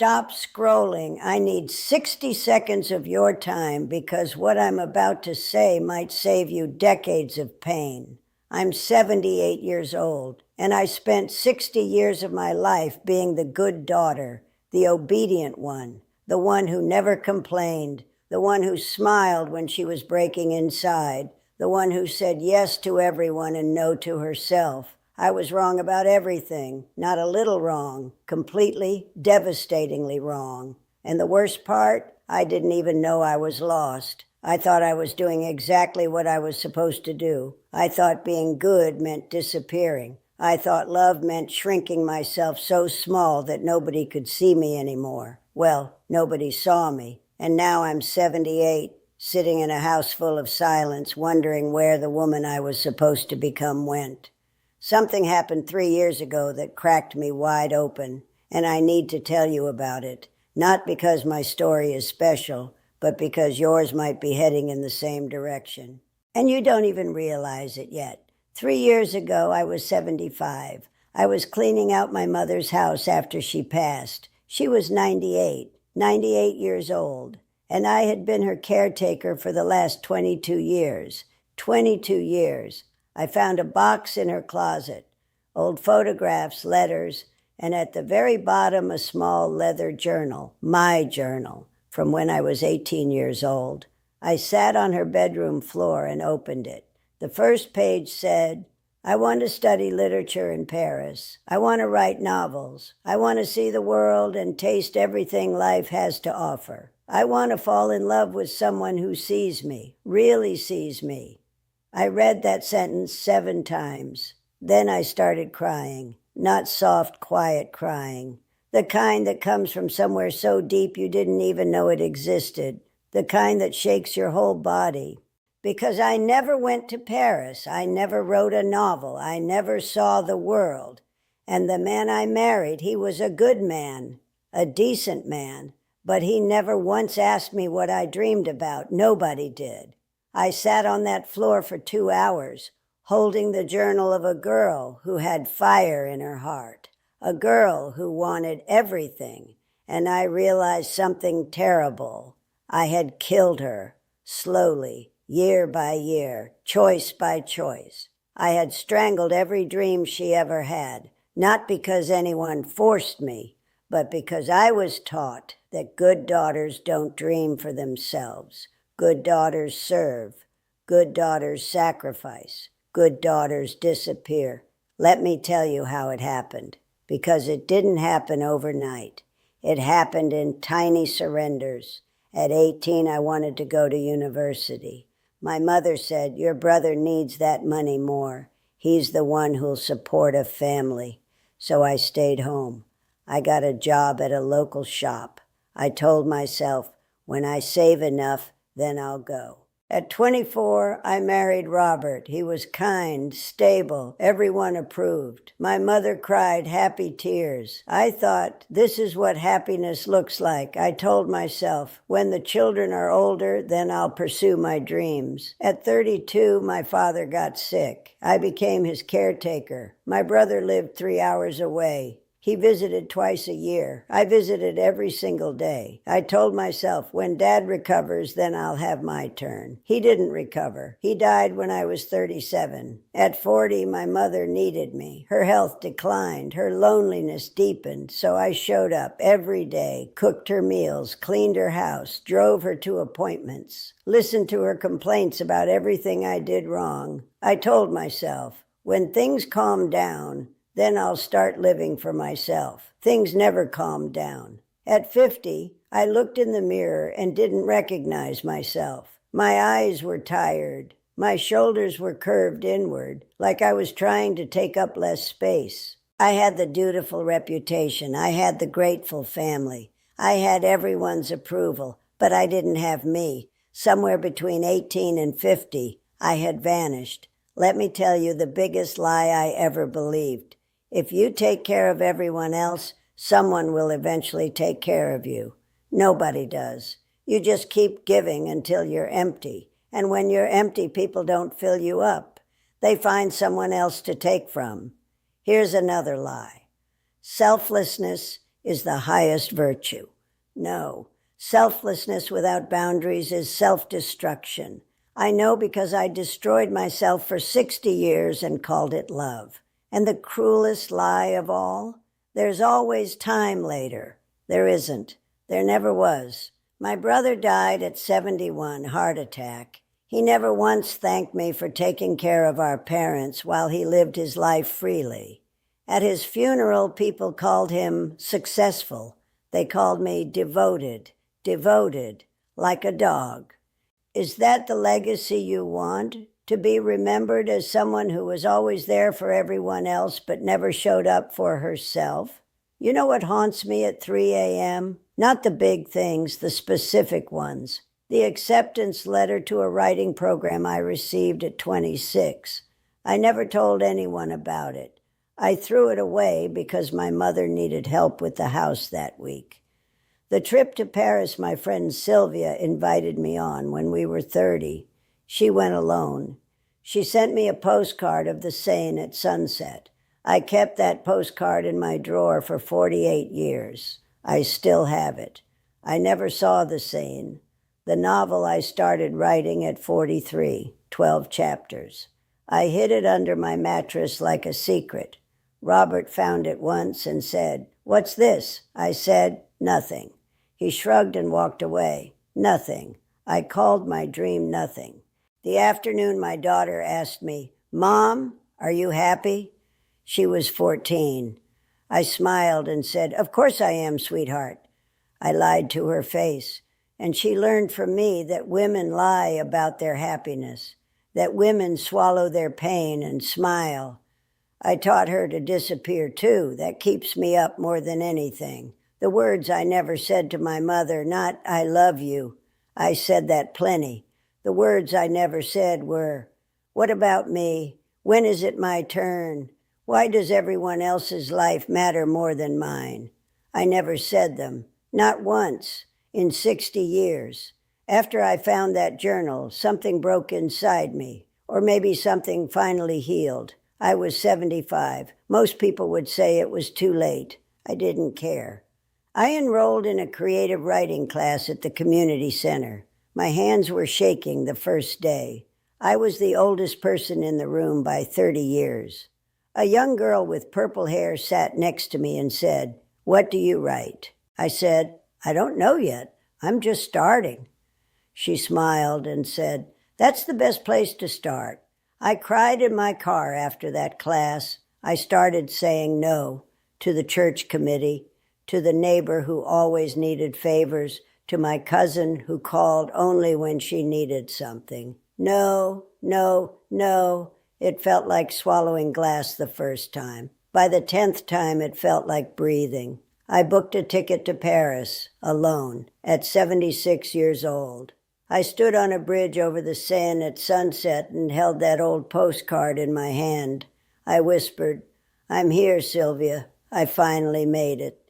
stop scrolling. I need 60 seconds of your time because what I'm about to say might save you decades of pain. I'm 78 years old, and I spent 60 years of my life being the good daughter, the obedient one, the one who never complained, the one who smiled when she was breaking inside, the one who said yes to everyone and no to herself. I was wrong about everything, not a little wrong, completely, devastatingly wrong. And the worst part, I didn't even know I was lost. I thought I was doing exactly what I was supposed to do. I thought being good meant disappearing. I thought love meant shrinking myself so small that nobody could see me anymore. Well, nobody saw me. And now I'm 78, sitting in a house full of silence, wondering where the woman I was supposed to become went. Something happened 3 years ago that cracked me wide open, and I need to tell you about it, not because my story is special, but because yours might be heading in the same direction. And you don't even realize it yet. 3 years ago, I was 75. I was cleaning out my mother's house after she passed. She was 98 years old, and I had been her caretaker for the last 22 years. 22 years. I found a box in her closet, old photographs, letters, and at the very bottom a small leather journal, my journal, from when I was 18 years old. I sat on her bedroom floor and opened it. The first page said, I want to study literature in Paris. I want to write novels. I want to see the world and taste everything life has to offer. I want to fall in love with someone who sees me, really sees me. I read that sentence 7 times. Then I started crying, not soft, quiet crying, the kind that comes from somewhere so deep you didn't even know it existed, the kind that shakes your whole body. Because I never went to Paris, I never wrote a novel, I never saw the world. And the man I married, he was a good man, a decent man, but he never once asked me what I dreamed about. Nobody did. I sat on that floor for 2 hours, holding the journal of a girl who had fire in her heart, a girl who wanted everything, and I realized something terrible. I had killed her, slowly, year by year, choice by choice. I had strangled every dream she ever had, not because anyone forced me, but because I was taught that good daughters don't dream for themselves. Good daughters serve. Good daughters sacrifice. Good daughters disappear. Let me tell you how it happened, because it didn't happen overnight. It happened in tiny surrenders. At 18, I wanted to go to university. My mother said, your brother needs that money more. He's the one who'll support a family. So I stayed home. I got a job at a local shop. I told myself, when I save enough, then I'll go. At 24, I married Robert. He was kind, stable, everyone approved. My mother cried happy tears. I thought, this is what happiness looks like. I told myself, when the children are older, then I'll pursue my dreams. At 32, my father got sick. I became his caretaker. My brother lived 3 hours away. He visited twice a year. I visited every single day. I told myself, when Dad recovers, then I'll have my turn. He didn't recover. He died when I was 37. At 40, my mother needed me. Her health declined. Her loneliness deepened. So I showed up every day, cooked her meals, cleaned her house, drove her to appointments, listened to her complaints about everything I did wrong. I told myself, when things calm down, then I'll start living for myself. Things never calmed down. At 50, I looked in the mirror and didn't recognize myself. My eyes were tired. My shoulders were curved inward, like I was trying to take up less space. I had the dutiful reputation. I had the grateful family. I had everyone's approval, but I didn't have me. Somewhere between 18 and 50, I had vanished. Let me tell you the biggest lie I ever believed. If you take care of everyone else, someone will eventually take care of you. Nobody does. You just keep giving until you're empty. And when you're empty, people don't fill you up. They find someone else to take from. Here's another lie. Selflessness is the highest virtue. No, selflessness without boundaries is self-destruction. I know because I destroyed myself for 60 years and called it love. And the cruelest lie of all? There's always time later. There isn't. There never was. My brother died at 71, heart attack. He never once thanked me for taking care of our parents while he lived his life freely. At his funeral, people called him successful. They called me devoted, like a dog. Is that the legacy you want? To be remembered as someone who was always there for everyone else but never showed up for herself? You know what haunts me at 3 a.m.? Not the big things, the specific ones. The acceptance letter to a writing program I received at 26. I never told anyone about it. I threw it away because my mother needed help with the house that week. The trip to Paris my friend Sylvia invited me on when we were 30. She went alone. She sent me a postcard of the Seine at sunset. I kept that postcard in my drawer for 48 years. I still have it. I never saw the Seine. The novel I started writing at 43, 12 chapters. I hid it under my mattress like a secret. Robert found it once and said, "What's this?" I said, "Nothing." He shrugged and walked away. Nothing. I called my dream nothing. The afternoon my daughter asked me, "Mom, are you happy?" She was 14. I smiled and said, "Of course I am, sweetheart." I lied to her face, and she learned from me that women lie about their happiness, that women swallow their pain and smile. I taught her to disappear too. That keeps me up more than anything. The words I never said to my mother, not "I love you." I said that plenty. The words I never said were, "What about me? When is it my turn? Why does everyone else's life matter more than mine?" I never said them, not once, in 60 years. After I found that journal, something broke inside me, or maybe something finally healed. I was 75. Most people would say it was too late. I didn't care. I enrolled in a creative writing class at the community center. My hands were shaking the first day. I was the oldest person in the room by 30 years. A young girl with purple hair sat next to me and said, "What do you write?" I said, "I don't know yet. I'm just starting." She smiled and said, "That's the best place to start." I cried in my car after that class. I started saying no to the church committee, to the neighbor who always needed favors, to my cousin who called only when she needed something. No, no, no. It felt like swallowing glass the first time. By the 10th time, it felt like breathing. I booked a ticket to Paris, alone, at 76 years old. I stood on a bridge over the Seine at sunset and held that old postcard in my hand. I whispered, "I'm here, Sylvia. I finally made it."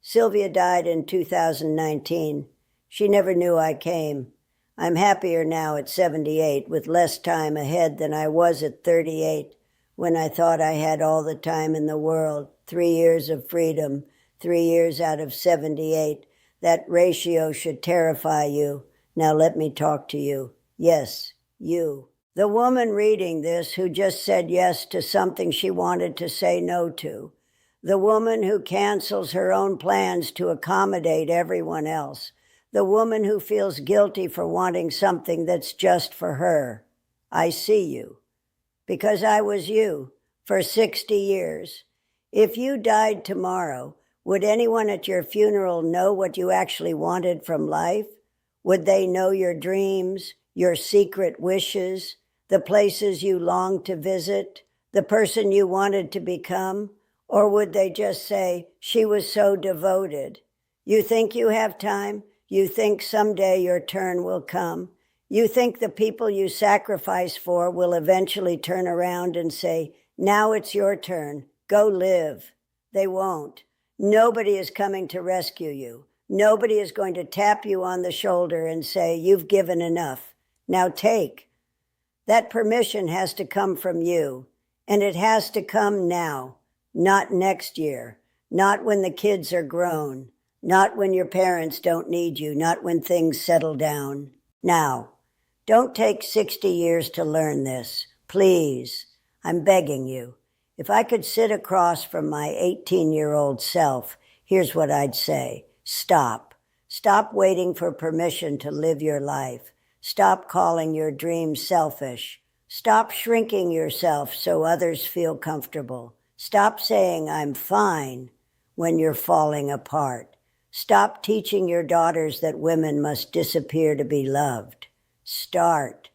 Sylvia died in 2019. She never knew I came. I'm happier now at 78, with less time ahead than I was at 38, when I thought I had all the time in the world. 3 years of freedom, 3 years out of 78. That ratio should terrify you. Now let me talk to you. Yes, you. The woman reading this who just said yes to something she wanted to say no to. The woman who cancels her own plans to accommodate everyone else. The woman who feels guilty for wanting something that's just for her. I see you. Because I was you for 60 years. If you died tomorrow, would anyone at your funeral know what you actually wanted from life? Would they know your dreams, your secret wishes, the places you longed to visit, the person you wanted to become? Or would they just say, "She was so devoted"? You think you have time? You think someday your turn will come? You think the people you sacrifice for will eventually turn around and say, "Now it's your turn. Go live"? They won't. Nobody is coming to rescue you. Nobody is going to tap you on the shoulder and say, "You've given enough. Now take." That permission has to come from you, and it has to come now, not next year, Not when the kids are grown. Not when your parents don't need you. Not when things settle down. Now, don't take 60 years to learn this. Please, I'm begging you. If I could sit across from my 18-year-old self, here's what I'd say. Stop. Stop waiting for permission to live your life. Stop calling your dreams selfish. Stop shrinking yourself so others feel comfortable. Stop saying I'm fine when you're falling apart. Stop teaching your daughters that women must disappear to be loved. Start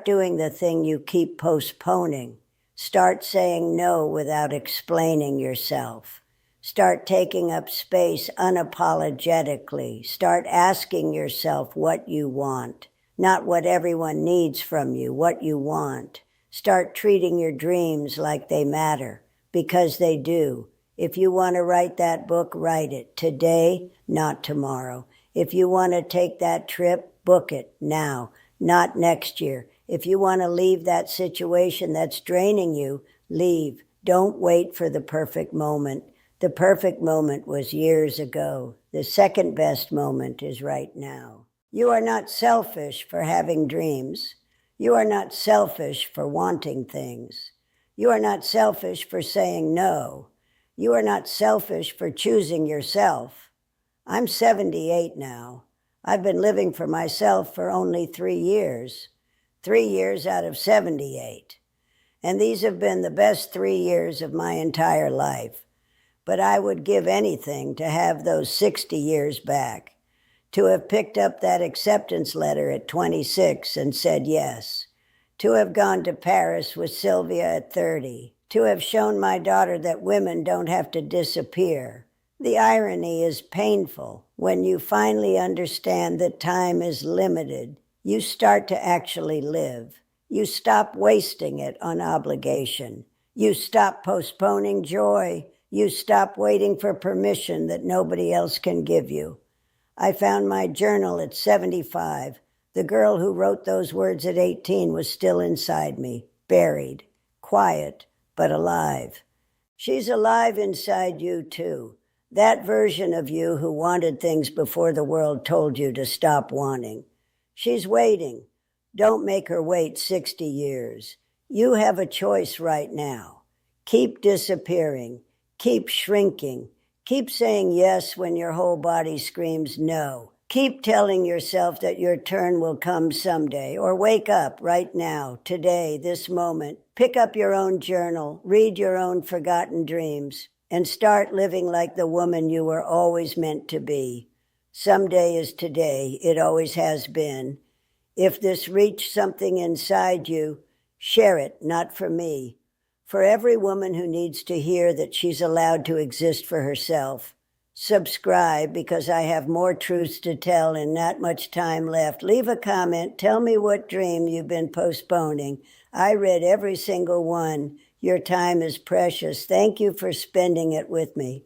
doing the thing you keep postponing. Start saying no without explaining yourself. Start taking up space unapologetically. Start asking yourself what you want, not what everyone needs from you, what you want. Start treating your dreams like they matter, because they do. If you want to write that book, write it. Today, not tomorrow. If you want to take that trip, book it now, not next year. If you want to leave that situation that's draining you, leave. Don't wait for the perfect moment. The perfect moment was years ago. The second best moment is right now. You are not selfish for having dreams. You are not selfish for wanting things. You are not selfish for saying no. You are not selfish for choosing yourself. I'm 78 now. I've been living for myself for only 3 years. 3 years out of 78. And these have been the best 3 years of my entire life. But I would give anything to have those 60 years back, to have picked up that acceptance letter at 26 and said yes, to have gone to Paris with Sylvia at 30, to have shown my daughter that women don't have to disappear. The irony is painful. When you finally understand that time is limited, you start to actually live. You stop wasting it on obligation. You stop postponing joy. You stop waiting for permission that nobody else can give you. I found my journal at 75. The girl who wrote those words at 18 was still inside me, buried, quiet, but alive. She's alive inside you, too. That version of you who wanted things before the world told you to stop wanting. She's waiting. Don't make her wait 60 years. You have a choice right now. Keep disappearing. Keep shrinking. Keep saying yes when your whole body screams no. Keep telling yourself that your turn will come someday, or wake up right now, today, this moment. Pick up your own journal, read your own forgotten dreams, and start living like the woman you were always meant to be. Someday is today. It always has been. If this reached something inside you, share it, not for me. For every woman who needs to hear that she's allowed to exist for herself. Subscribe, because I have more truths to tell and not much time left. Leave a comment. Tell me what dream you've been postponing. I read every single one. Your time is precious. Thank you for spending it with me.